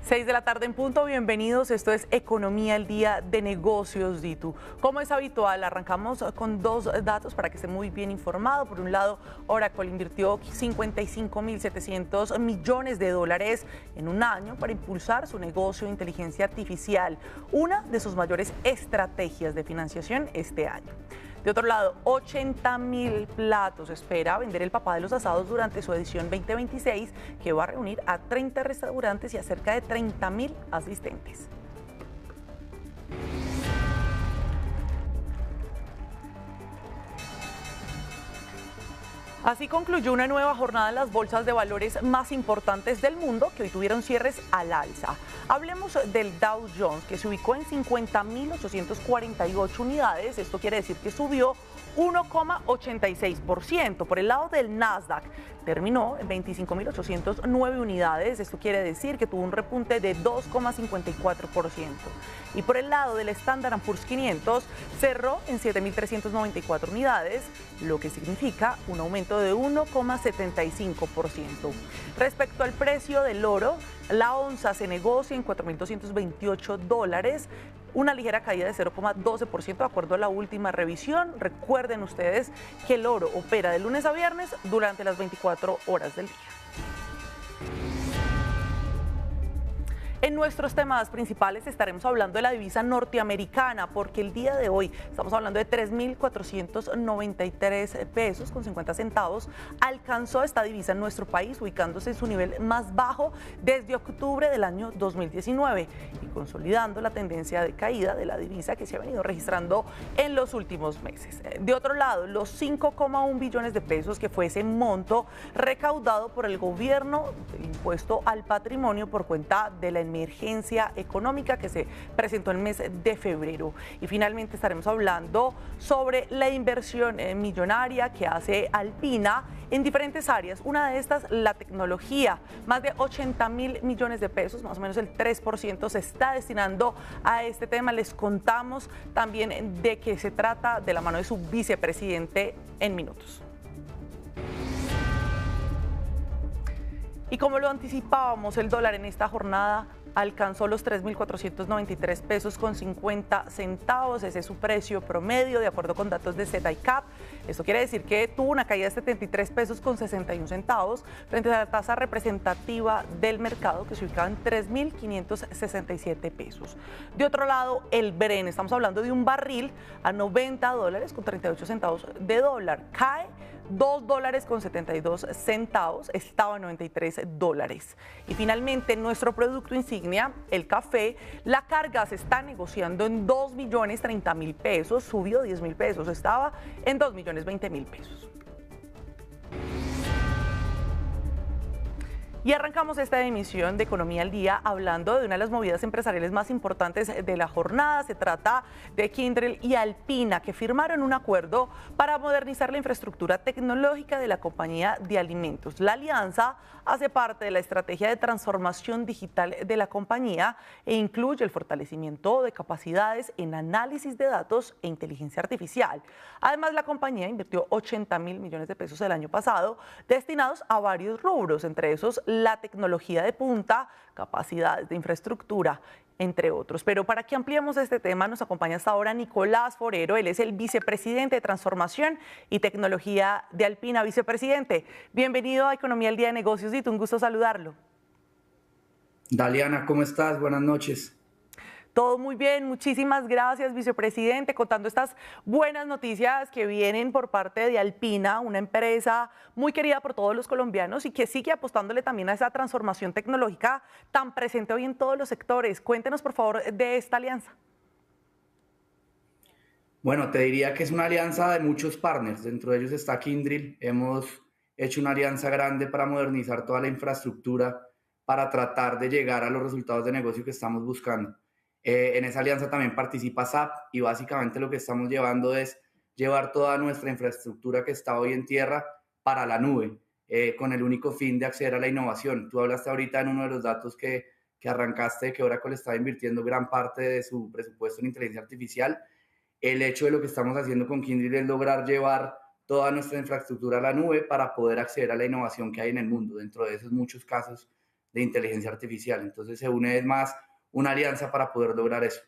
6 de la tarde en punto, bienvenidos. Esto es Economía al Día de Negocios DITU. Como es habitual, arrancamos con dos datos para que esté muy bien informado. Por un lado, Oracle invirtió 55.700 millones de dólares en un año para impulsar su negocio de inteligencia artificial, una de sus mayores estrategias de financiación este año. De otro lado, 80.000 platos espera vender el Papá de los Asados durante su edición 2026, que va a reunir a 30 restaurantes y a cerca de 30.000 asistentes. Así concluyó una nueva jornada en las bolsas de valores más importantes del mundo, que hoy tuvieron cierres al alza. Hablemos del Dow Jones, que se ubicó en 50.848 unidades. Esto quiere decir que subió 1,86%. Por el lado del Nasdaq, terminó en 25.809 unidades. Esto quiere decir que tuvo un repunte de 2,54%. Y por el lado del Standard & Poor's 500, cerró en 7.394 unidades, lo que significa un aumento de 1,75%. Respecto al precio del oro, la onza se negocia en $4.228, una ligera caída de 0,12% de acuerdo a la última revisión. Recuerden ustedes que el oro opera de lunes a viernes durante las 24 horas del día. En nuestros temas principales estaremos hablando de la divisa norteamericana, porque el día de hoy estamos hablando de 3.493 pesos con 50 centavos. Alcanzó esta divisa en nuestro país, ubicándose en su nivel más bajo desde octubre del año 2019 y consolidando la tendencia de caída de la divisa que se ha venido registrando en los últimos meses. De otro lado, los 5,1 billones de pesos, que fue ese monto recaudado por el gobierno del impuesto al patrimonio por cuenta de la emergencia económica que se presentó en el mes de febrero. Y finalmente estaremos hablando sobre la inversión millonaria que hace Alpina en diferentes áreas. Una de estas, la tecnología. Más de 80.000 millones de pesos, más o menos el 3%, se está destinando a este tema. Les contamos también de qué se trata de la mano de su vicepresidente en minutos. Y como lo anticipábamos, el dólar en esta jornada alcanzó los 3.493 pesos con 50 centavos. Ese es su precio promedio de acuerdo con datos de ZICAP. Esto quiere decir que tuvo una caída de 73 pesos con 61 centavos frente a la tasa representativa del mercado, que se ubicaba en 3.567 pesos. De otro lado, el Brent, estamos hablando de un barril a $90 con 38 centavos de dólar. Cae $2 con 72 centavos, estaba en $93. Y finalmente, nuestro producto insignia, el café, la carga se está negociando en 2.030.000 pesos, subió 10.000 pesos, estaba en 2.020.000 pesos. Y arrancamos esta emisión de Economía al Día hablando de una de las movidas empresariales más importantes de la jornada. Se trata de Kyndryl y Alpina, que firmaron un acuerdo para modernizar la infraestructura tecnológica de la compañía de alimentos. La alianza hace parte de la estrategia de transformación digital de la compañía e incluye el fortalecimiento de capacidades en análisis de datos e inteligencia artificial. Además, la compañía invirtió 80.000 millones de pesos el año pasado destinados a varios rubros, entre esos la tecnología de punta, capacidades de infraestructura, entre otros. Pero para que ampliemos este tema, nos acompaña hasta ahora Nicolás Forero. Él es el vicepresidente de Transformación y Tecnología de Alpina. Vicepresidente, bienvenido a Economía al Día de Negocios y un gusto saludarlo. Daliana, ¿cómo estás? Buenas noches. Todo muy bien, muchísimas gracias, vicepresidente, contando estas buenas noticias que vienen por parte de Alpina, una empresa muy querida por todos los colombianos y que sigue apostándole también a esa transformación tecnológica tan presente hoy en todos los sectores. Cuéntenos, por favor, de esta alianza. Bueno, te diría que es una alianza de muchos partners. Dentro de ellos está Kyndryl. Hemos hecho una alianza grande para modernizar toda la infraestructura para tratar de llegar a los resultados de negocio que estamos buscando. En esa alianza también participa SAP y básicamente lo que estamos llevando es llevar toda nuestra infraestructura que está hoy en tierra para la nube, con el único fin de acceder a la innovación. Tú hablaste ahorita en uno de los datos que arrancaste, que Oracle estaba invirtiendo gran parte de su presupuesto en inteligencia artificial. El hecho de lo que estamos haciendo con Kyndryl es lograr llevar toda nuestra infraestructura a la nube para poder acceder a la innovación que hay en el mundo. Dentro de esos muchos casos de inteligencia artificial. Entonces se une es más una alianza para poder lograr eso.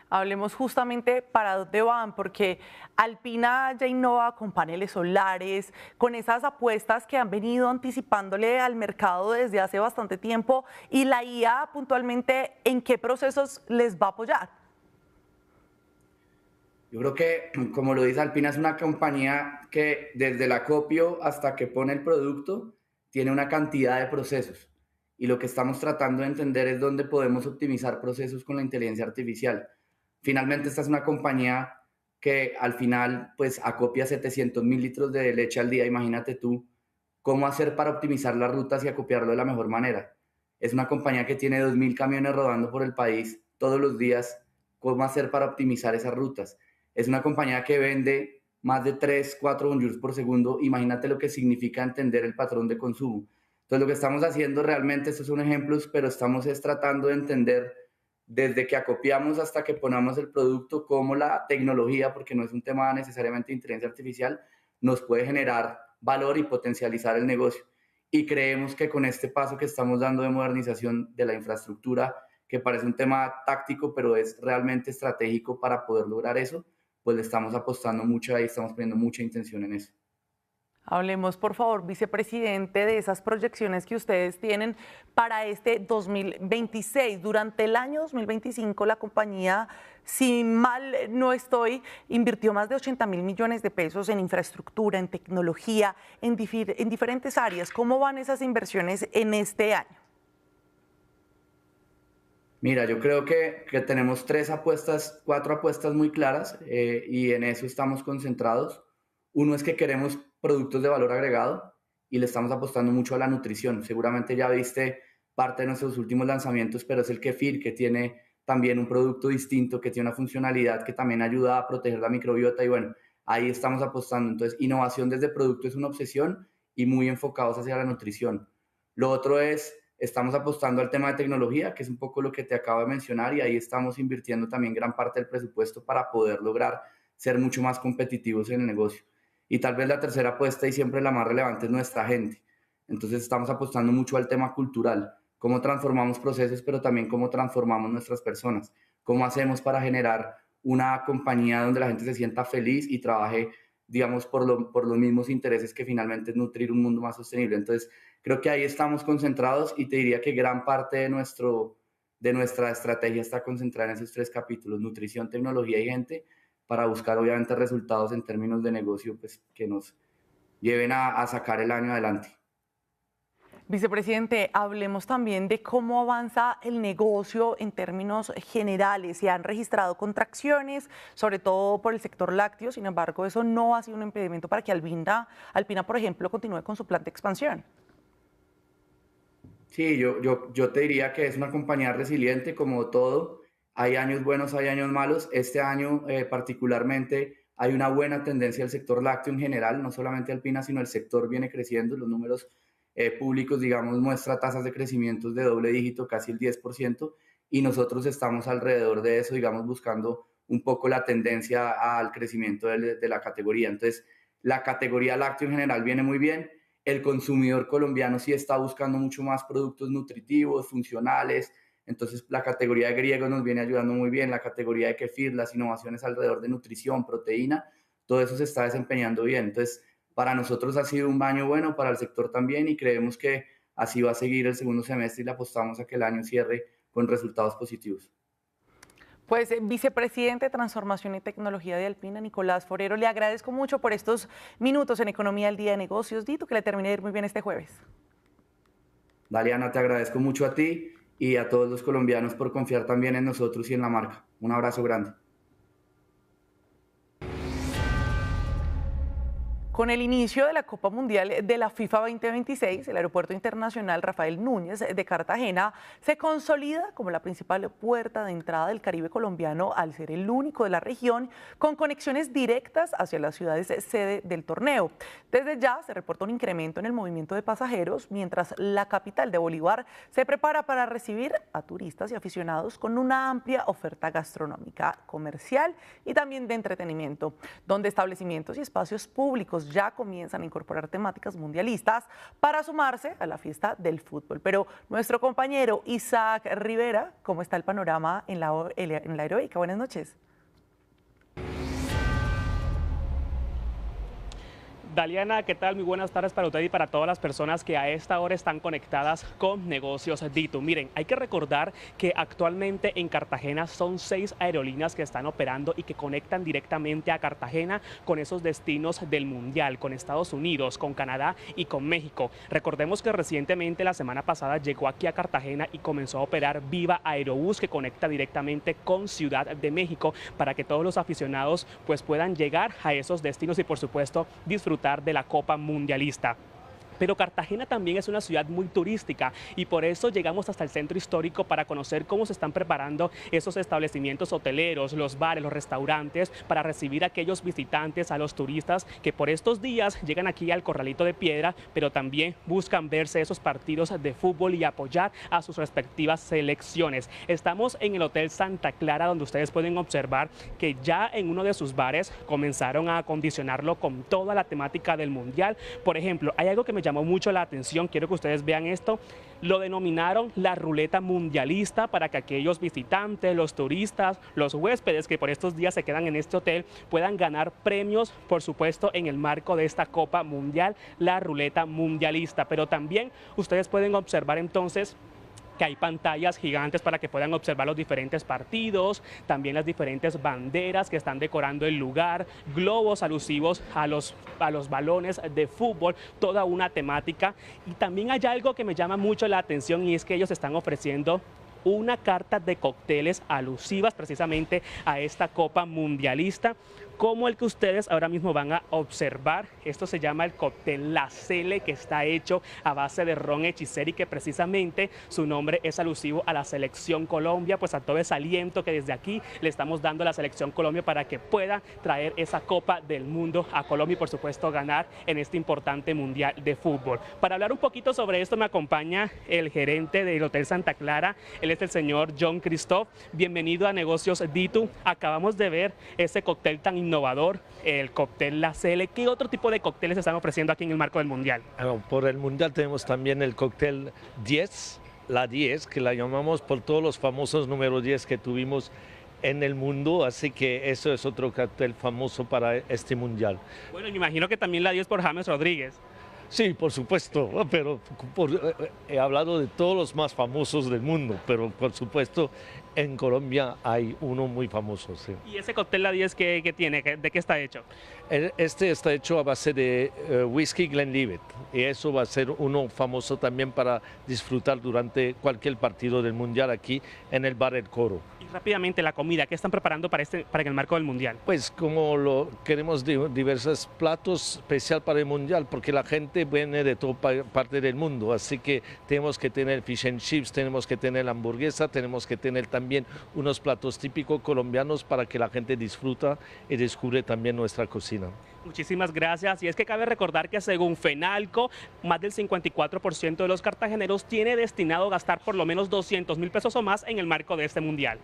Hablemos justamente para dónde van, porque Alpina ya innova con paneles solares, con esas apuestas que han venido anticipándole al mercado desde hace bastante tiempo, y la IA puntualmente, ¿en qué procesos les va a apoyar? Yo creo que, como lo dice Alpina, es una compañía que desde el acopio hasta que pone el producto tiene una cantidad de procesos. Y lo que estamos tratando de entender es dónde podemos optimizar procesos con la inteligencia artificial. Finalmente, esta es una compañía que al final pues acopia 700.000 litros de leche al día. Imagínate tú cómo hacer para optimizar las rutas y acopiarlo de la mejor manera. Es una compañía que tiene 2.000 camiones rodando por el país todos los días. ¿Cómo hacer para optimizar esas rutas? Es una compañía que vende más de 3, 4 bonjours por segundo. Imagínate lo que significa entender el patrón de consumo. Entonces, lo que estamos haciendo realmente, estos son ejemplos, pero estamos tratando de entender desde que acopiamos hasta que ponemos el producto, cómo la tecnología, porque no es un tema necesariamente de inteligencia artificial, nos puede generar valor y potencializar el negocio. Y creemos que con este paso que estamos dando de modernización de la infraestructura, que parece un tema táctico, pero es realmente estratégico para poder lograr eso, pues le estamos apostando mucho ahí, estamos poniendo mucha intención en eso. Hablemos, por favor, vicepresidente, de esas proyecciones que ustedes tienen para este 2026. Durante el año 2025, la compañía, si mal no estoy, invirtió más de 80.000 millones de pesos en infraestructura, en tecnología, en diferentes áreas. ¿Cómo van esas inversiones en este año? Mira, yo creo que tenemos 4 apuestas muy claras y en eso estamos concentrados. Uno es que queremos productos de valor agregado y le estamos apostando mucho a la nutrición. Seguramente ya viste parte de nuestros últimos lanzamientos, pero es el kefir, que tiene también un producto distinto, que tiene una funcionalidad que también ayuda a proteger la microbiota y bueno, ahí estamos apostando. Entonces, innovación desde producto es una obsesión y muy enfocados hacia la nutrición. Lo otro es, estamos apostando al tema de tecnología, que es un poco lo que te acabo de mencionar y ahí estamos invirtiendo también gran parte del presupuesto para poder lograr ser mucho más competitivos en el negocio. Y tal vez la tercera apuesta y siempre la más relevante es nuestra gente. Entonces estamos apostando mucho al tema cultural, cómo transformamos procesos, pero también cómo transformamos nuestras personas, cómo hacemos para generar una compañía donde la gente se sienta feliz y trabaje, digamos, por los mismos intereses que finalmente es nutrir un mundo más sostenible. Entonces creo que ahí estamos concentrados y te diría que gran parte de nuestra estrategia está concentrada en esos 3 capítulos, nutrición, tecnología y gente, para buscar obviamente resultados en términos de negocio pues, que nos lleven a sacar el año adelante. Vicepresidente, hablemos también de cómo avanza el negocio en términos generales. Se han registrado contracciones, sobre todo por el sector lácteo, sin embargo, eso no ha sido un impedimento para que Alpina, por ejemplo, continúe con su plan de expansión. Sí, yo te diría que es una compañía resiliente como todo. Hay años buenos, hay años malos. Este año particularmente hay una buena tendencia del sector lácteo en general, no solamente Alpina, sino el sector viene creciendo. Los números públicos, digamos, muestra tasas de crecimiento de doble dígito, casi el 10%, y nosotros estamos alrededor de eso, digamos, buscando un poco la tendencia al crecimiento de la categoría. Entonces, la categoría lácteo en general viene muy bien. El consumidor colombiano sí está buscando mucho más productos nutritivos, funcionales. Entonces, la categoría de griego nos viene ayudando muy bien, la categoría de kefir, las innovaciones alrededor de nutrición, proteína, todo eso se está desempeñando bien. Entonces, para nosotros ha sido un año bueno, para el sector también, y creemos que así va a seguir el segundo semestre y le apostamos a que el año cierre con resultados positivos. Pues, vicepresidente de Transformación y Tecnología de Alpina, Nicolás Forero, le agradezco mucho por estos minutos en Economía al Día de Negocios. Dito, que le termine de ir muy bien este jueves. Daliana, te agradezco mucho a ti y a todos los colombianos por confiar también en nosotros y en la marca. Un abrazo grande. Con el inicio de la Copa Mundial de la FIFA 2026, el Aeropuerto Internacional Rafael Núñez de Cartagena se consolida como la principal puerta de entrada del Caribe colombiano al ser el único de la región con conexiones directas hacia las ciudades sede del torneo. Desde ya se reporta un incremento en el movimiento de pasajeros, mientras la capital de Bolívar se prepara para recibir a turistas y aficionados con una amplia oferta gastronómica, comercial y también de entretenimiento, donde establecimientos y espacios públicos turísticos ya comienzan a incorporar temáticas mundialistas para sumarse a la fiesta del fútbol. Pero nuestro compañero Isaac Rivera, ¿cómo está el panorama en la Heroica? Buenas noches. Daliana, ¿qué tal? Muy buenas tardes para usted y para todas las personas que a esta hora están conectadas con Negocios Ditu. Miren, hay que recordar que actualmente en Cartagena son 6 aerolíneas que están operando y que conectan directamente a Cartagena con esos destinos del Mundial, con Estados Unidos, con Canadá y con México. Recordemos que recientemente, la semana pasada, llegó aquí a Cartagena y comenzó a operar Viva Aerobús, que conecta directamente con Ciudad de México para que todos los aficionados pues puedan llegar a esos destinos y por supuesto disfrutar de la Copa Mundialista. Pero Cartagena también es una ciudad muy turística y por eso llegamos hasta el centro histórico para conocer cómo se están preparando esos establecimientos hoteleros, los bares, los restaurantes, para recibir a aquellos visitantes, a los turistas que por estos días llegan aquí al Corralito de Piedra, pero también buscan verse esos partidos de fútbol y apoyar a sus respectivas selecciones. Estamos en el Hotel Santa Clara, donde ustedes pueden observar que ya en uno de sus bares comenzaron a acondicionarlo con toda la temática del Mundial. Por ejemplo, hay algo que me llamó mucho la atención, quiero que ustedes vean esto, lo denominaron la ruleta mundialista para que aquellos visitantes, los turistas, los huéspedes que por estos días se quedan en este hotel puedan ganar premios, por supuesto, en el marco de esta Copa Mundial, la ruleta mundialista. Pero también ustedes pueden observar entonces que hay pantallas gigantes para que puedan observar los diferentes partidos, también las diferentes banderas que están decorando el lugar, globos alusivos a los balones de fútbol, toda una temática. Y también hay algo que me llama mucho la atención y es que ellos están ofreciendo una carta de cócteles alusivas precisamente a esta Copa Mundialista, como el que ustedes ahora mismo van a observar. Esto se llama el cóctel La Cele, que está hecho a base de ron hechicero y que precisamente su nombre es alusivo a la Selección Colombia, pues a todo ese aliento que desde aquí le estamos dando a la Selección Colombia para que pueda traer esa Copa del Mundo a Colombia y por supuesto ganar en este importante Mundial de Fútbol. Para hablar un poquito sobre esto me acompaña el gerente del Hotel Santa Clara, él es el señor John Christoph. Bienvenido a Negocios Ditu. Acabamos de ver ese cóctel tan innovador, el cóctel La Cele. ¿Qué otro tipo de cócteles están ofreciendo aquí en el marco del Mundial? Por el Mundial tenemos también el cóctel 10, la 10, que la llamamos por todos los famosos números 10 que tuvimos en el mundo, así que eso es otro cóctel famoso para este Mundial. Bueno, me imagino que también la 10 por James Rodríguez. Sí, por supuesto, pero he hablado de todos los más famosos del mundo, pero por supuesto en Colombia hay uno muy famoso. Sí. ¿Y ese cóctel La 10 qué tiene? ¿De qué está hecho? Este está hecho a base de whisky Glenlivet y eso va a ser uno famoso también para disfrutar durante cualquier partido del Mundial aquí en el Bar El Coro. Y rápidamente la comida, ¿qué están preparando para el marco del Mundial? Pues como queremos diversos platos especial para el Mundial, porque la gente viene de toda parte del mundo, así que tenemos que tener fish and chips, tenemos que tener hamburguesa, tenemos que tener también unos platos típicos colombianos para que la gente disfruta y descubre también nuestra cocina. Muchísimas gracias. Y es que cabe recordar que según FENALCO, más del 54% de los cartageneros tiene destinado a gastar por lo menos 200.000 pesos o más en el marco de este Mundial.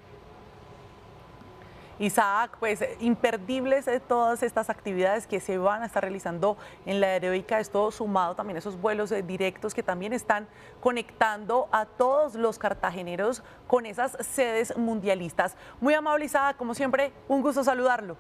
Isaac, pues imperdibles todas estas actividades que se van a estar realizando en la Heroica, esto sumado también a esos vuelos directos que también están conectando a todos los cartageneros con esas sedes mundialistas. Muy amable Isaac, como siempre, un gusto saludarlo.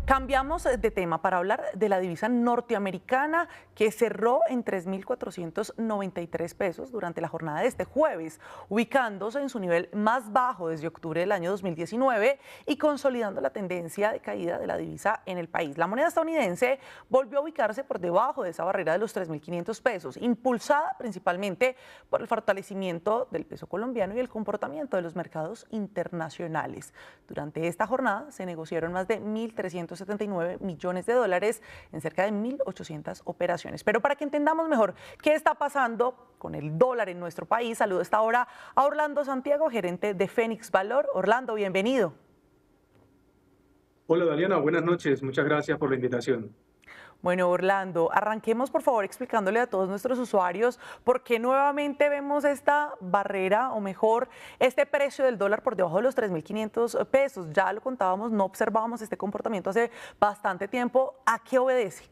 Cambiamos de tema para hablar de la divisa norteamericana que cerró en 3.493 pesos durante la jornada de este jueves, ubicándose en su nivel más bajo desde octubre del año 2019 y consolidando la tendencia de caída de la divisa en el país. La moneda estadounidense volvió a ubicarse por debajo de esa barrera de los 3.500 pesos, impulsada principalmente por el fortalecimiento del peso colombiano y el comportamiento de los mercados internacionales. Durante esta jornada se negociaron más de 1.379 millones de dólares en cerca de 1.800 operaciones. Pero para que entendamos mejor qué está pasando con el dólar en nuestro país, saludo a esta hora a Orlando Santiago, gerente de Fénix Valor. Orlando, bienvenido. Hola Daliana, buenas noches. Muchas gracias por la invitación. Bueno, Orlando, arranquemos por favor explicándole a todos nuestros usuarios por qué nuevamente vemos esta barrera, o mejor, este precio del dólar por debajo de los 3.500 pesos. Ya lo contábamos, no observábamos este comportamiento hace bastante tiempo. ¿A qué obedece?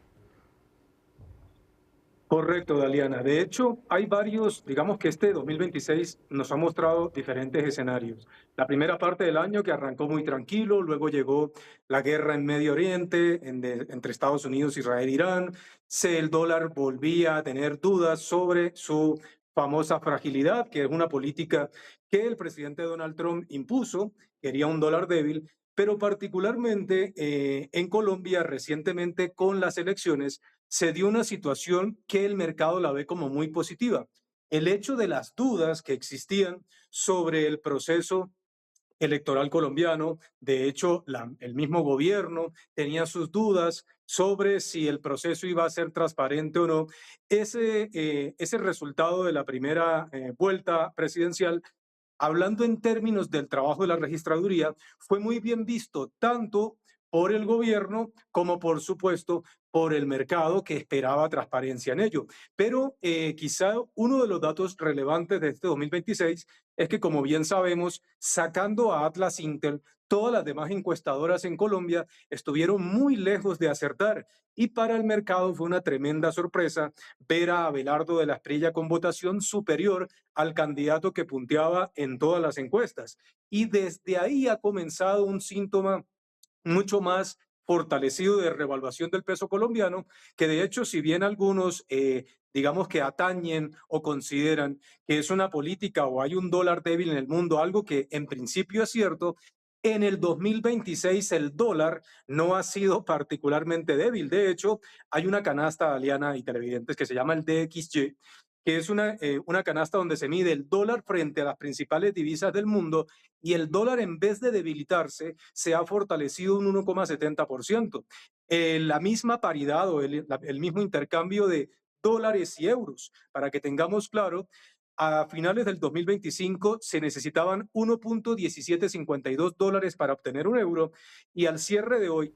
Correcto, Daliana. De hecho, hay varios, digamos que este 2026 nos ha mostrado diferentes escenarios. La primera parte del año que arrancó muy tranquilo, luego llegó la guerra en Medio Oriente, entre Estados Unidos, Israel e Irán. El dólar volvía a tener dudas sobre su famosa fragilidad, que es una política que el presidente Donald Trump impuso, quería un dólar débil, pero particularmente en Colombia recientemente con las elecciones se dio una situación que el mercado la ve como muy positiva. El hecho de las dudas que existían sobre el proceso electoral colombiano, de hecho, el mismo gobierno tenía sus dudas sobre si el proceso iba a ser transparente o no. Ese resultado de la primera vuelta presidencial, hablando en términos del trabajo de la registraduría, fue muy bien visto tanto por el gobierno como, por supuesto, por el mercado que esperaba transparencia en ello. Pero quizá uno de los datos relevantes de este 2026 es que, como bien sabemos, sacando a Atlas Intel, todas las demás encuestadoras en Colombia estuvieron muy lejos de acertar. Y para el mercado fue una tremenda sorpresa ver a Abelardo de la Espriella con votación superior al candidato que punteaba en todas las encuestas. Y desde ahí ha comenzado un síntoma mucho más fortalecido de revaluación del peso colombiano, que de hecho, si bien algunos, digamos que atañen o consideran que es una política o hay un dólar débil en el mundo, algo que en principio es cierto, en el 2026 el dólar no ha sido particularmente débil. De hecho, hay una canasta, Aliana y televidentes, que se llama el DXY, que es una canasta donde se mide el dólar frente a las principales divisas del mundo, y el dólar, en vez de debilitarse, se ha fortalecido un 1,70%. La misma paridad o el mismo intercambio de dólares y euros. Para que tengamos claro, a finales del 2025 se necesitaban 1,1752 dólares para obtener un euro, y al cierre de hoy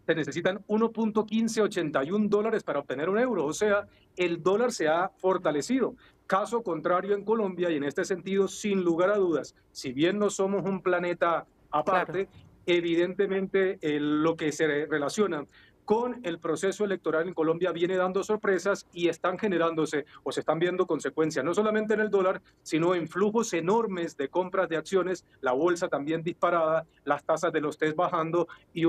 se necesitan 1,1581 dólares para obtener un euro. O sea, el dólar se ha fortalecido. Caso contrario en Colombia, y en este sentido, sin lugar a dudas, si bien no somos un planeta aparte, Claro. evidentemente lo que se relaciona con el proceso electoral en Colombia viene dando sorpresas y están generándose o se están viendo consecuencias, no solamente en el dólar, sino en flujos enormes de compras de acciones, la bolsa también disparada, las tasas de los test bajando y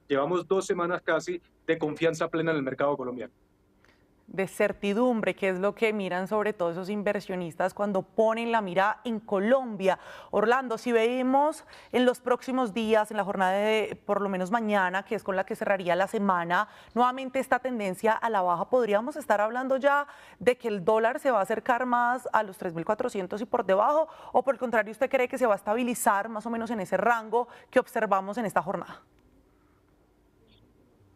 llevamos 2 semanas casi de confianza plena en el mercado colombiano. De certidumbre, que es lo que miran sobre todo esos inversionistas cuando ponen la mira en Colombia. Orlando, si vemos en los próximos días, en la jornada de por lo menos mañana, que es con la que cerraría la semana, nuevamente esta tendencia a la baja, ¿podríamos estar hablando ya de que el dólar se va a acercar más a los 3.400 y por debajo? ¿O por el contrario, usted cree que se va a estabilizar más o menos en ese rango que observamos en esta jornada?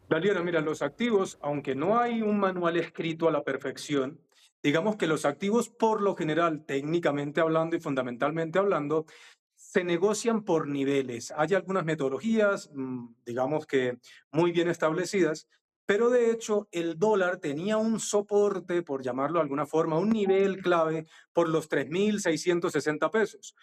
Daliana, mira, los activos, aunque no hay un manual escrito a la perfección, digamos que los activos por lo general, técnicamente hablando y fundamentalmente hablando, se negocian por niveles. Hay algunas metodologías, digamos que muy bien establecidas, pero de hecho el dólar tenía un soporte, por llamarlo de alguna forma, un nivel clave por los 3.660 pesos.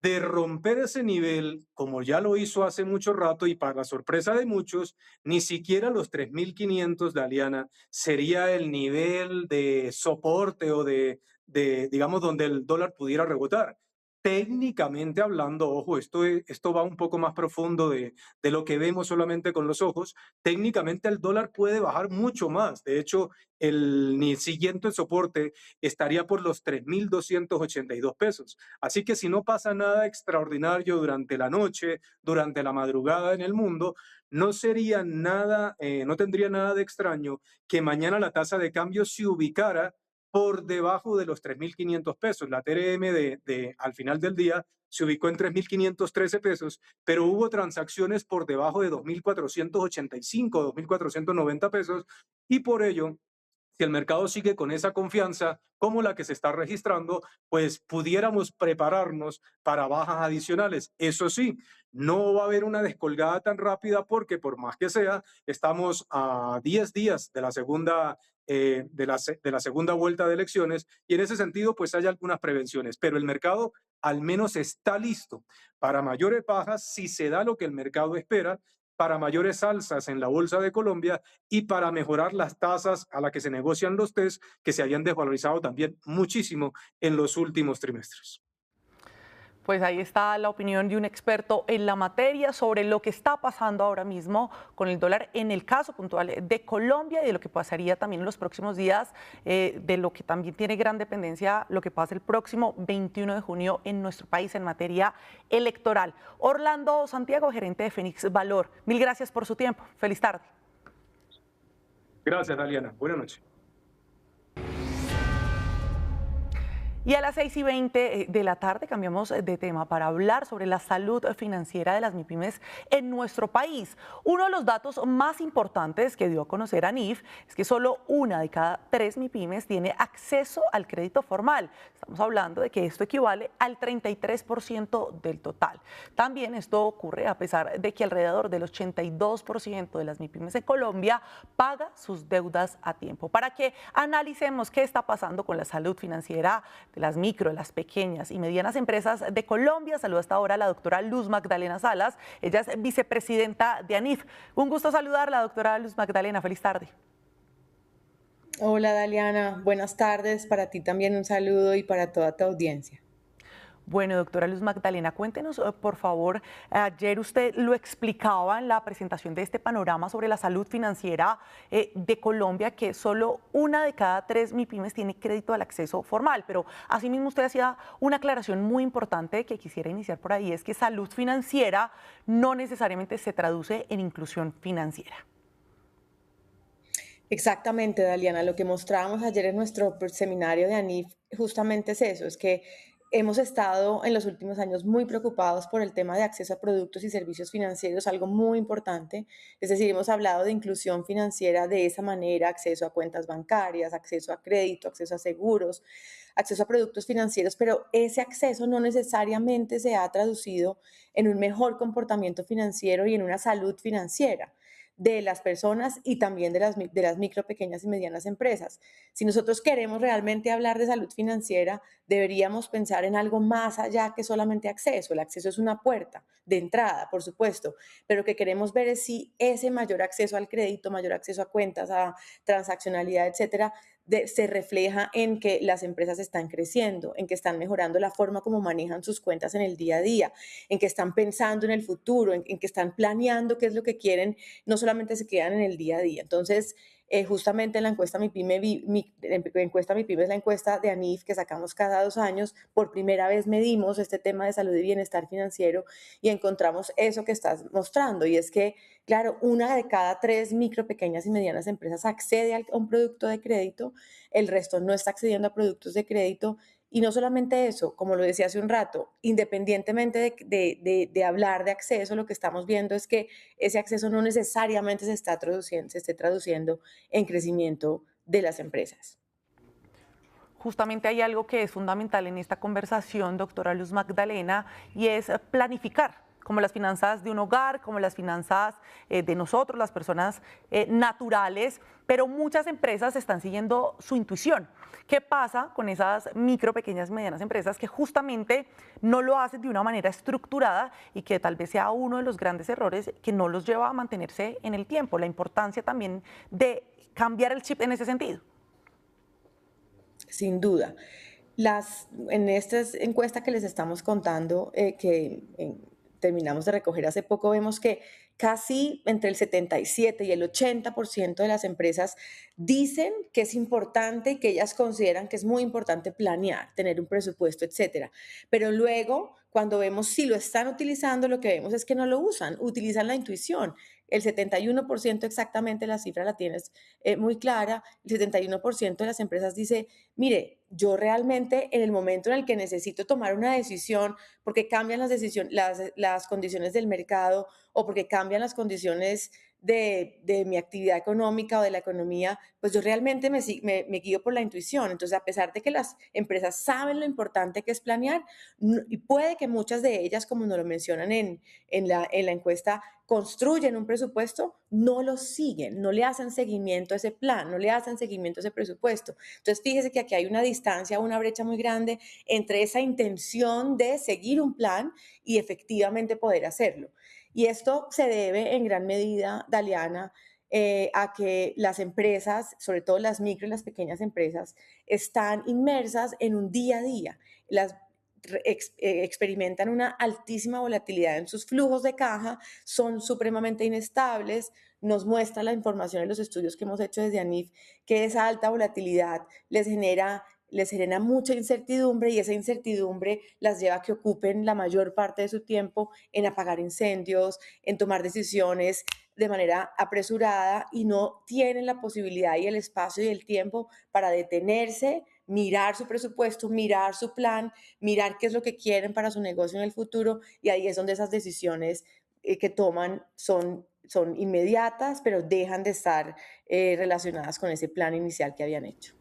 De romper ese nivel, como ya lo hizo hace mucho rato y para sorpresa de muchos, ni siquiera los 3.500 de Aliana sería el nivel de soporte o digamos, donde el dólar pudiera rebotar. Técnicamente hablando, ojo, esto va un poco más profundo de lo que vemos solamente con los ojos. Técnicamente el dólar puede bajar mucho más. De hecho, el siguiente soporte estaría por los 3.282 pesos. Así que si no pasa nada extraordinario durante la noche, durante la madrugada en el mundo, no sería nada, no tendría nada de extraño que mañana la tasa de cambio se ubicara por debajo de los 3.500 pesos. La TRM al final del día se ubicó en 3.513 pesos, pero hubo transacciones por debajo de 2.485, 2.490 pesos, y por ello Si el mercado sigue con esa confianza, como la que se está registrando, pues pudiéramos prepararnos para bajas adicionales. Eso sí, no va a haber una descolgada tan rápida porque por más que sea, estamos a 10 días de la segunda, de la segunda vuelta de elecciones y en ese sentido pues hay algunas prevenciones, pero el mercado al menos está listo para mayores bajas si se da lo que el mercado espera, para mayores alzas en la Bolsa de Colombia y para mejorar las tasas a las que se negocian los TES que se habían desvalorizado también muchísimo en los últimos trimestres. Pues ahí está la opinión de un experto en la materia sobre lo que está pasando ahora mismo con el dólar en el caso puntual de Colombia y de lo que pasaría también en los próximos días, de lo que también tiene gran dependencia lo que pasa el próximo 21 de junio en nuestro país en materia electoral. Orlando Santiago, gerente de Fénix Valor, mil gracias por su tiempo. Feliz tarde. Gracias, Daliana. Buenas noches. Y a las 6:20 de la tarde cambiamos de tema para hablar sobre la salud financiera de las MIPYMES en nuestro país. Uno de los datos más importantes que dio a conocer ANIF es que solo una de cada 3 MIPYMES tiene acceso al crédito formal. Estamos hablando de que esto equivale al 33% del total. También esto ocurre a pesar de que alrededor del 82% de las MIPYMES en Colombia paga sus deudas a tiempo. Para que analicemos qué está pasando con la salud financiera de las micro, de las pequeñas y medianas empresas de Colombia, saluda hasta ahora a la doctora Luz Magdalena Salas. Ella es vicepresidenta de ANIF. Un gusto saludarla, doctora Luz Magdalena. Feliz tarde. Hola Daliana, buenas tardes. Para ti también un saludo y para toda tu audiencia. Bueno, doctora Luz Magdalena, cuéntenos, por favor, ayer usted lo explicaba en la presentación de este panorama sobre la salud financiera de Colombia, que solo una de cada 3 MIPYMES tiene crédito al acceso formal, pero asimismo usted hacía una aclaración muy importante que quisiera iniciar por ahí, es que salud financiera no necesariamente se traduce en inclusión financiera. Exactamente, Daliana, lo que mostrábamos ayer en nuestro seminario de ANIF justamente es eso, es que hemos estado en los últimos años muy preocupados por el tema de acceso a productos y servicios financieros, algo muy importante. Es decir, hemos hablado de inclusión financiera de esa manera, acceso a cuentas bancarias, acceso a crédito, acceso a seguros, acceso a productos financieros, pero ese acceso no necesariamente se ha traducido en un mejor comportamiento financiero y en una salud financiera de las personas y también de las micro, pequeñas y medianas empresas. Si nosotros queremos realmente hablar de salud financiera, deberíamos pensar en algo más allá que solamente acceso. El acceso es una puerta de entrada, por supuesto, pero lo que queremos ver es si ese mayor acceso al crédito, mayor acceso a cuentas, a transaccionalidad, etcétera, se refleja en que las empresas están creciendo, en que están mejorando la forma como manejan sus cuentas en el día a día, en que están pensando en el futuro, en que están planeando qué es lo que quieren, no solamente se quedan en el día a día. Entonces, justamente en la encuesta encuesta MIPYME es la encuesta de ANIF que sacamos cada 2 años. Por primera vez medimos este tema de salud y bienestar financiero y encontramos eso que estás mostrando. Y es que, claro, una de cada 3 micro, pequeñas y medianas empresas accede a un producto de crédito, el resto no está accediendo a productos de crédito. Y no solamente eso, como lo decía hace un rato, independientemente de hablar de acceso, lo que estamos viendo es que ese acceso no necesariamente se esté traduciendo en crecimiento de las empresas. Justamente hay algo que es fundamental en esta conversación, doctora Luz Magdalena, y es planificar, como las finanzas de un hogar, como las finanzas de nosotros, las personas naturales, pero muchas empresas están siguiendo su intuición. ¿Qué pasa con esas micro, pequeñas y medianas empresas que justamente no lo hacen de una manera estructurada y que tal vez sea uno de los grandes errores que no los lleva a mantenerse en el tiempo? La importancia también de cambiar el chip en ese sentido. Sin duda. En esta encuesta que les estamos contando, terminamos de recoger hace poco, vemos que casi entre el 77 y el 80% de las empresas dicen que es importante, que ellas consideran que es muy importante planear, tener un presupuesto, etcétera. Pero luego, cuando vemos si lo están utilizando, lo que vemos es que no lo usan, utilizan la intuición. El 71% exactamente, la cifra la tienes muy clara, el 71% de las empresas dice, mire, yo realmente en el momento en el que necesito tomar una decisión, porque cambian las condiciones del mercado o porque cambian las condiciones de mi actividad económica o de la economía, pues yo realmente me guío por la intuición. Entonces, a pesar de que las empresas saben lo importante que es planear, y puede que muchas de ellas, como nos lo mencionan en la encuesta, construyen un presupuesto, no lo siguen, no le hacen seguimiento a ese plan, no le hacen seguimiento a ese presupuesto. Entonces, fíjese que aquí hay una distancia, una brecha muy grande entre esa intención de seguir un plan y efectivamente poder hacerlo. Y esto se debe en gran medida, Daliana, a que las empresas, sobre todo las micro y las pequeñas empresas, están inmersas en un día a día. Las experimentan una altísima volatilidad en sus flujos de caja, son supremamente inestables. Nos muestra la información en los estudios que hemos hecho desde ANIF que esa alta volatilidad les genera mucha incertidumbre, y esa incertidumbre las lleva a que ocupen la mayor parte de su tiempo en apagar incendios, en tomar decisiones de manera apresurada, y no tienen la posibilidad y el espacio y el tiempo para detenerse, mirar su presupuesto, mirar su plan, mirar qué es lo que quieren para su negocio en el futuro, y ahí es donde esas decisiones que toman son inmediatas, pero dejan de estar relacionadas con ese plan inicial que habían hecho.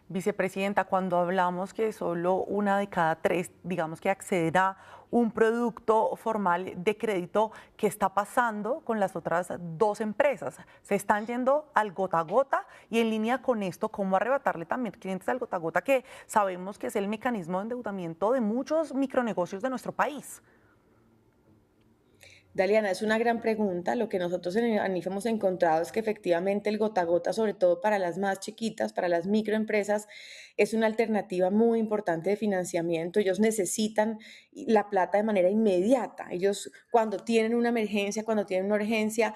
Vicepresidenta, cuando hablamos que solo una de cada tres, digamos que accederá a un producto formal de crédito, ¿qué está pasando con las otras dos empresas? Se están yendo al gota a gota, y en línea con esto, ¿cómo arrebatarle también clientes al gota a gota, que sabemos que es el mecanismo de endeudamiento de muchos micronegocios de nuestro país? Daliana, es una gran pregunta. Lo que nosotros en ANIF hemos encontrado es que efectivamente el gota a gota, sobre todo para las más chiquitas, para las microempresas, es una alternativa muy importante de financiamiento. Ellos necesitan la plata de manera inmediata. Ellos, cuando tienen una emergencia, cuando tienen una urgencia,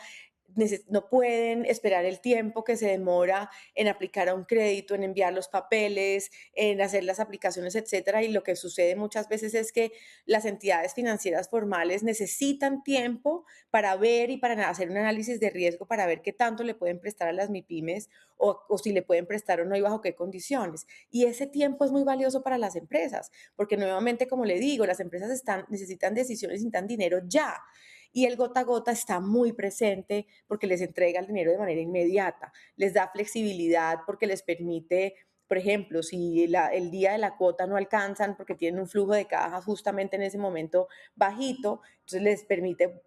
no pueden esperar el tiempo que se demora en aplicar a un crédito, en enviar los papeles, en hacer las aplicaciones, etcétera. Y lo que sucede muchas veces es que las entidades financieras formales necesitan tiempo para ver y para hacer un análisis de riesgo, para ver qué tanto le pueden prestar a las MIPYMES, o si le pueden prestar o no, y bajo qué condiciones. Y ese tiempo es muy valioso para las empresas, porque nuevamente, como le digo, las empresas necesitan decisiones, necesitan dinero ya. Y el gota a gota está muy presente porque les entrega el dinero de manera inmediata, les da flexibilidad porque les permite, por ejemplo, si el día de la cuota no alcanzan porque tienen un flujo de caja justamente en ese momento bajito, entonces les permite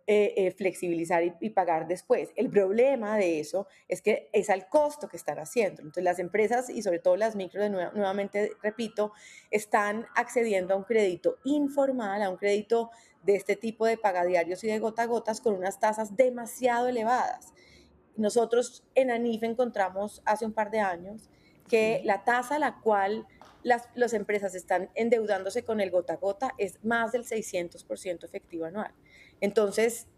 flexibilizar y pagar después. El problema de eso es que es al costo que están haciendo. Entonces las empresas, y sobre todo las micro, nuevamente repito, están accediendo a un crédito informal, a un crédito de este tipo de pagadiarios y de gota a gotas con unas tasas demasiado elevadas. Nosotros en ANIF encontramos hace un par de años que Sí. la tasa a la cual las empresas están endeudándose con el gota a gota es más del 600% efectivo anual. Entonces,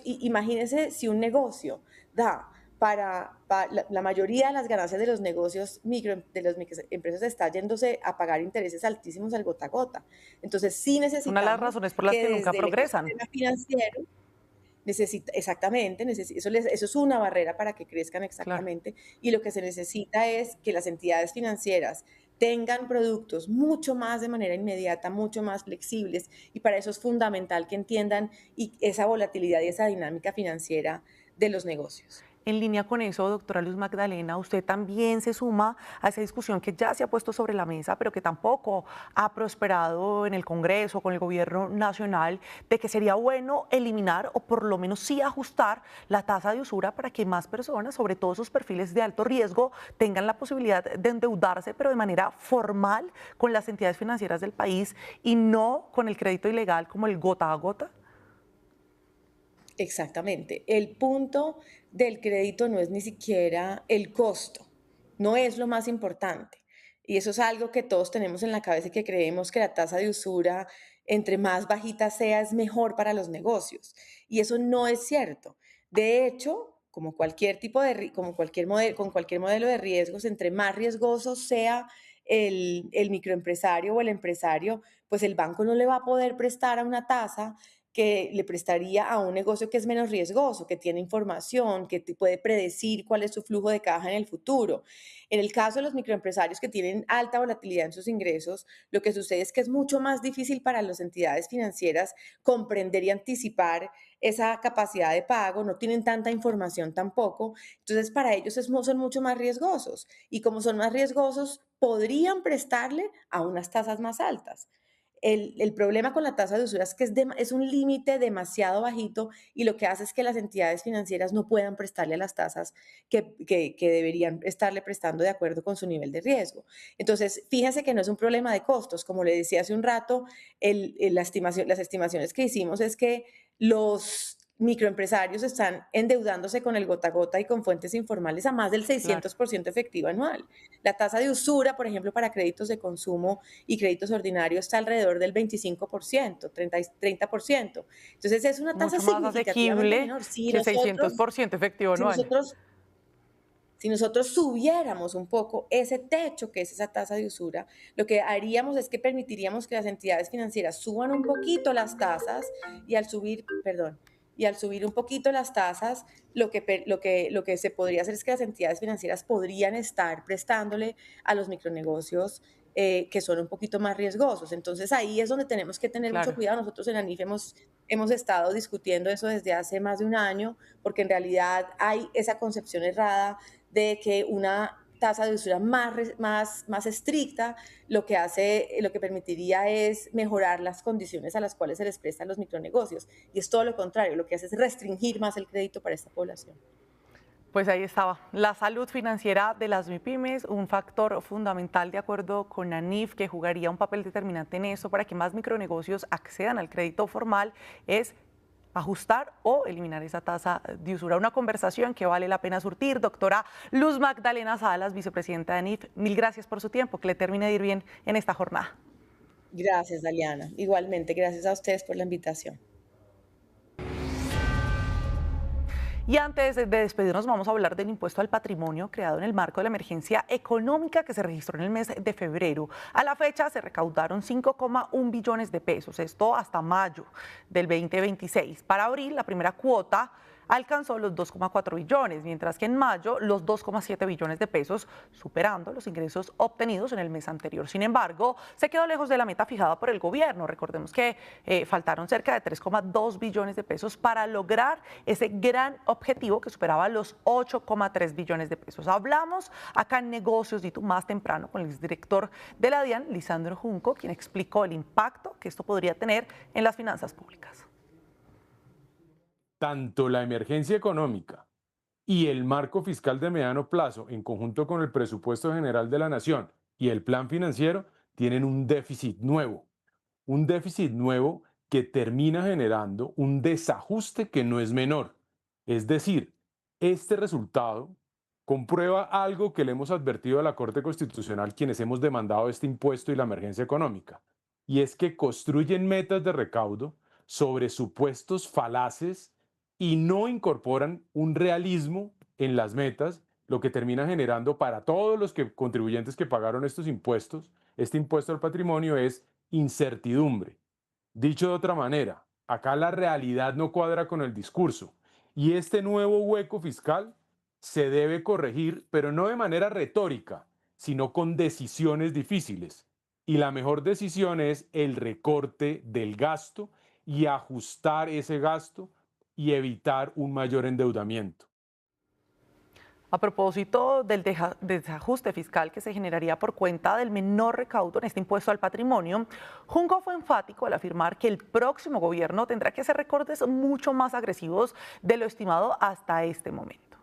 imagínense si un negocio da para la mayoría de las ganancias de los negocios de las microempresas está yéndose a pagar intereses altísimos al gota a gota. Entonces, sí Es una de las necesitamos razones por las que que nunca desde el progresan. ecosistema financiero exactamente, eso es una barrera para que crezcan Claro. exactamente, y lo que se necesita es que las entidades financieras tengan productos mucho más de manera inmediata, mucho más flexibles, y para eso es fundamental que entiendan esa volatilidad y esa dinámica financiera de los negocios. En línea con eso, doctora Luz Magdalena, usted también se suma a esa discusión que ya se ha puesto sobre la mesa, pero que tampoco ha prosperado en el Congreso, con el gobierno nacional, de que sería bueno eliminar o por lo menos sí ajustar la tasa de usura para que más personas, sobre todo esos perfiles de alto riesgo, tengan la posibilidad de endeudarse, pero de manera formal con las entidades financieras del país y no con el crédito ilegal como el gota a gota. Exactamente. El punto del crédito no es ni siquiera el costo, no es lo más importante. Y eso es algo que todos tenemos en la cabeza, y que creemos que la tasa de usura, entre más bajita sea, es mejor para los negocios. Y eso no es cierto. De hecho, como cualquier tipo de, como cualquier modelo, con cualquier modelo de riesgos, entre más riesgoso sea el microempresario o el empresario, pues el banco no le va a poder prestar a una tasa que le prestaría a un negocio que es menos riesgoso, que tiene información, que puede predecir cuál es su flujo de caja en el futuro. En el caso de los microempresarios que tienen alta volatilidad en sus ingresos, lo que sucede es que es mucho más difícil para las entidades financieras comprender y anticipar esa capacidad de pago, no tienen tanta información tampoco, entonces para ellos son mucho más riesgosos y como son más riesgosos, podrían prestarle a unas tasas más altas. El problema con la tasa de usura es que es un límite demasiado bajito y lo que hace es que las entidades financieras no puedan prestarle las tasas que deberían estarle prestando de acuerdo con su nivel de riesgo. Entonces, fíjense que no es un problema de costos. Como le decía hace un rato, las estimaciones que hicimos es que los microempresarios están endeudándose con el gota a gota y con fuentes informales a más del Claro. 600% efectivo anual. La tasa de usura, por ejemplo, para créditos de consumo y créditos ordinarios está alrededor del 25%, 30%. Entonces es una tasa Mucho más significativamente asequible menor. que el 600% efectivo Si anual. nosotros, si nosotros subiéramos un poco ese techo que es esa tasa de usura, lo que haríamos es que permitiríamos que las entidades financieras suban un poquito las tasas y al subir, perdón, y al subir un poquito las tasas, lo que se podría hacer es que las entidades financieras podrían estar prestándole a los micronegocios que son un poquito más riesgosos. Entonces ahí es donde tenemos que tener mucho Claro. cuidado. Nosotros en ANIF hemos estado discutiendo eso desde hace más de un año, porque en realidad hay esa concepción errada de que una tasa de usura más estricta lo que permitiría es mejorar las condiciones a las cuales se les prestan los micronegocios. Y es todo lo contrario, lo que hace es restringir más el crédito para esta población. Pues ahí estaba, la salud financiera de las MIPYMES, un factor fundamental de acuerdo con ANIF que jugaría un papel determinante en eso para que más micronegocios accedan al crédito formal, es ajustar o eliminar esa tasa de usura. Una conversación que vale la pena surtir. Doctora Luz Magdalena Salas, vicepresidenta de ANIF, mil gracias por su tiempo, que le termine de ir bien en esta jornada. Gracias, Daliana. Igualmente, gracias a ustedes por la invitación. Y antes de despedirnos, vamos a hablar del impuesto al patrimonio creado en el marco de la emergencia económica que se registró en el mes de febrero. A la fecha se recaudaron 5,1 billones de pesos, esto hasta mayo del 2026. Para abril, la primera cuota alcanzó los 2,4 billones, mientras que en mayo los 2,7 billones de pesos, superando los ingresos obtenidos en el mes anterior. Sin embargo, se quedó lejos de la meta fijada por el gobierno. Recordemos que faltaron cerca de 3,2 billones de pesos para lograr ese gran objetivo que superaba los 8,3 billones de pesos. Hablamos acá en Negocios Ditu más temprano con el exdirector de la DIAN, Lisandro Junco, quien explicó el impacto que esto podría tener en las finanzas públicas. Tanto la emergencia económica y el marco fiscal de mediano plazo, en conjunto con el presupuesto general de la Nación y el plan financiero, tienen un déficit nuevo que termina generando un desajuste que no es menor. Es decir, este resultado comprueba algo que le hemos advertido a la Corte Constitucional quienes hemos demandado este impuesto y la emergencia económica, y es que construyen metas de recaudo sobre supuestos falaces y no incorporan un realismo en las metas, lo que termina generando para todos los contribuyentes que pagaron estos impuestos, este impuesto al patrimonio es incertidumbre. Dicho de otra manera, acá la realidad no cuadra con el discurso y este nuevo hueco fiscal se debe corregir, pero no de manera retórica, sino con decisiones difíciles. Y la mejor decisión es el recorte del gasto y ajustar ese gasto y evitar un mayor endeudamiento. A propósito del desajuste fiscal que se generaría por cuenta del menor recaudo en este impuesto al patrimonio, Junco fue enfático al afirmar que el próximo gobierno tendrá que hacer recortes mucho más agresivos de lo estimado hasta este momento.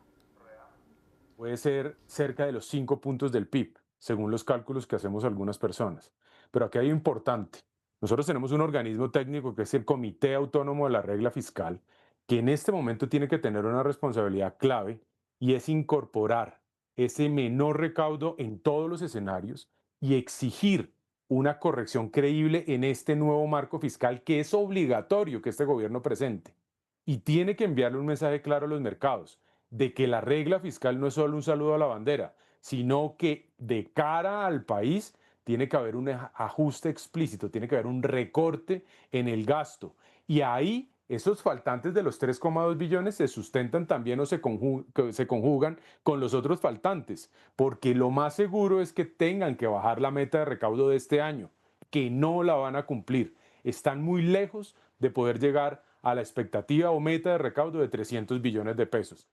Puede ser cerca de los 5 puntos del PIB, según los cálculos que hacemos algunas personas. Pero aquí hay algo importante. Nosotros tenemos un organismo técnico que es el Comité Autónomo de la Regla Fiscal, que en este momento tiene que tener una responsabilidad clave y es incorporar ese menor recaudo en todos los escenarios y exigir una corrección creíble en este nuevo marco fiscal que es obligatorio que este gobierno presente. Y tiene que enviarle un mensaje claro a los mercados de que la regla fiscal no es solo un saludo a la bandera, sino que de cara al país tiene que haber un ajuste explícito, tiene que haber un recorte en el gasto Y ahí esos faltantes de los 3,2 billones se sustentan también o se conjugan con los otros faltantes, porque lo más seguro es que tengan que bajar la meta de recaudo de este año, que no la van a cumplir. Están muy lejos de poder llegar a la expectativa o meta de recaudo de 300 billones de pesos.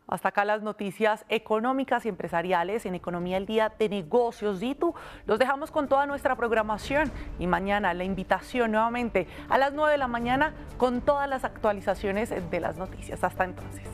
Hasta acá las noticias económicas y empresariales en Economía al Día de Negocios DITU. Los dejamos con toda nuestra programación y mañana la invitación nuevamente a las 9 de la mañana con todas las actualizaciones de las noticias. Hasta entonces.